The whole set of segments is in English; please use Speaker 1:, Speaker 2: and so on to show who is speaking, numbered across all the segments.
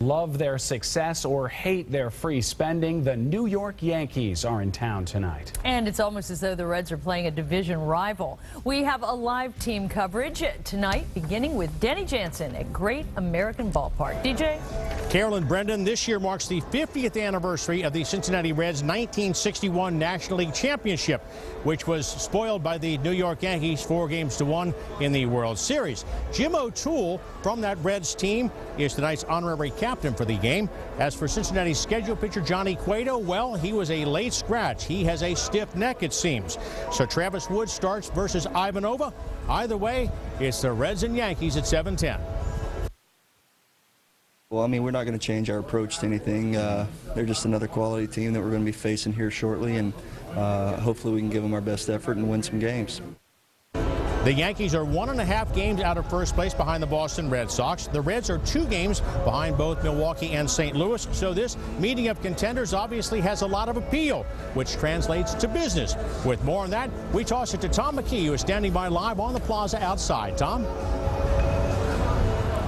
Speaker 1: Love their success or hate their free spending, the New York Yankees are in town tonight.
Speaker 2: And it's almost as though the Reds are playing a division rival. We have a live team coverage tonight, beginning with Denny Jansen at Great American Ballpark. DJ?
Speaker 3: Carolyn Brendan, this year marks the 50th anniversary of the Cincinnati Reds' 1961 National League Championship, which was spoiled by the New York Yankees 4-1 in the World Series. Jim O'Toole from that Reds team is tonight's honorary captain for the game. As for Cincinnati's scheduled pitcher Johnny Cueto, well, he was a late scratch. He has a stiff neck, it seems. So Travis Wood starts versus Ivanova. Either way, it's the Reds and Yankees at 7:10.
Speaker 4: Well, I mean, we're not going to change our approach to anything. They're just another quality team that we're going to be facing here shortly, and hopefully we can give them our best effort and win some games.
Speaker 3: The Yankees are 1.5 games out of first place behind the Boston Red Sox. The Reds are 2 games behind both Milwaukee and St. Louis. So this meeting of contenders obviously has a lot of appeal, which translates to business. With more on that, we toss it to Tom McKee, who is standing by live on the plaza outside. Tom?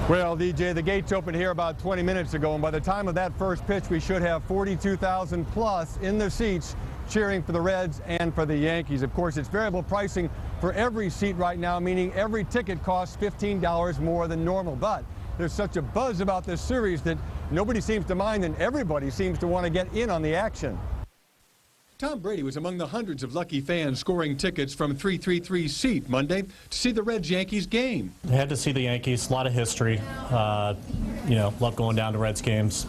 Speaker 5: Well, DJ, the gates opened here about 20 minutes ago, and by the time of that first pitch, we should have 42,000 plus in the seats cheering for the Reds and for the Yankees. Of course, it's variable pricing for every seat right now, meaning every ticket costs $15 more than normal. But there's such a buzz about this series that nobody seems to mind, and everybody seems to want to get in on the action. Tom Brady was among the hundreds of lucky fans scoring tickets from 333 seat Monday to see the Reds-Yankees game.
Speaker 6: I had to see the Yankees, a lot of history. Love going down to Reds games.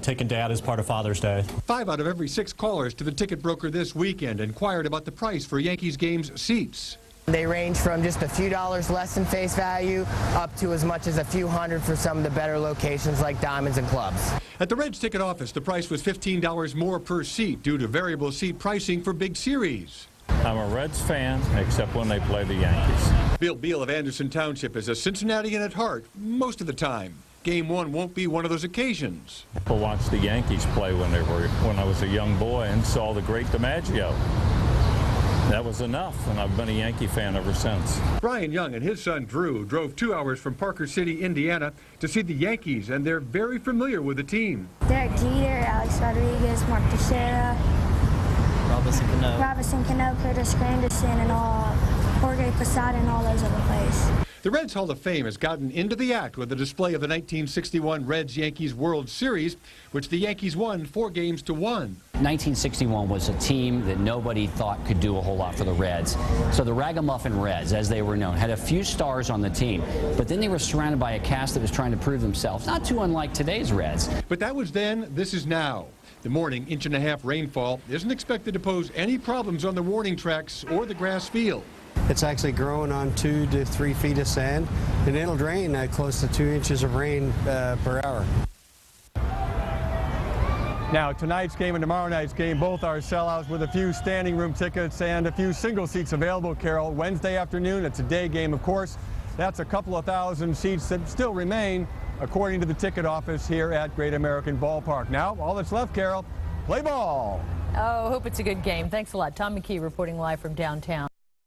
Speaker 6: Taking Dad as part of Father's Day. 5 out of every 6 callers to the ticket broker this weekend inquired about the price for Yankees games seats.
Speaker 7: They range from just a few dollars less than face value up to as much as a few hundred for some of the better locations like Diamonds and Clubs.
Speaker 5: At the Reds ticket office, the price was $15 more per seat due to variable seat pricing for big series.
Speaker 8: I'm a Reds fan, except when they play the Yankees.
Speaker 5: Bill Beal of Anderson Township is a Cincinnatian at heart most of the time. Game 1 won't be one of those occasions.
Speaker 8: I watched the Yankees play when I was a young boy and saw the great DiMaggio. That was enough, and I've been a Yankee fan ever since.
Speaker 5: Brian Young and his son Drew drove 2 hours from Parker City, Indiana to see the Yankees, and they're very familiar with the team.
Speaker 9: Derek Jeter, Alex Rodriguez, Mark Teixeira, Robinson Cano, Curtis Granderson, and Jorge Posada, and all those other plays.
Speaker 5: The Reds Hall of Fame has gotten into the act with the display of the 1961 Reds-Yankees World Series, which the Yankees won 4-1.
Speaker 10: 1961 was a team that nobody thought could do a whole lot for the Reds. So the Ragamuffin Reds, as they were known, had a few stars on the team, but then they were surrounded by a cast that was trying to prove themselves, not too unlike today's Reds.
Speaker 5: But that was then, this is now. The morning 1.5-inch rainfall isn't expected to pose any problems on the warning tracks or the grass field.
Speaker 11: It's actually growing on 2 to 3 feet of sand, and it'll drain close to 2 inches of rain per hour.
Speaker 5: Now, tonight's game and tomorrow night's game both are sellouts with a few standing room tickets and a few single seats available, Carol. Wednesday afternoon, it's a day game, of course. That's a couple of thousand seats that still remain, according to the ticket office here at Great American Ballpark. Now, all that's left, Carol, play ball.
Speaker 2: Oh, hope it's a good game. Thanks a lot. Tom McKee reporting live from downtown.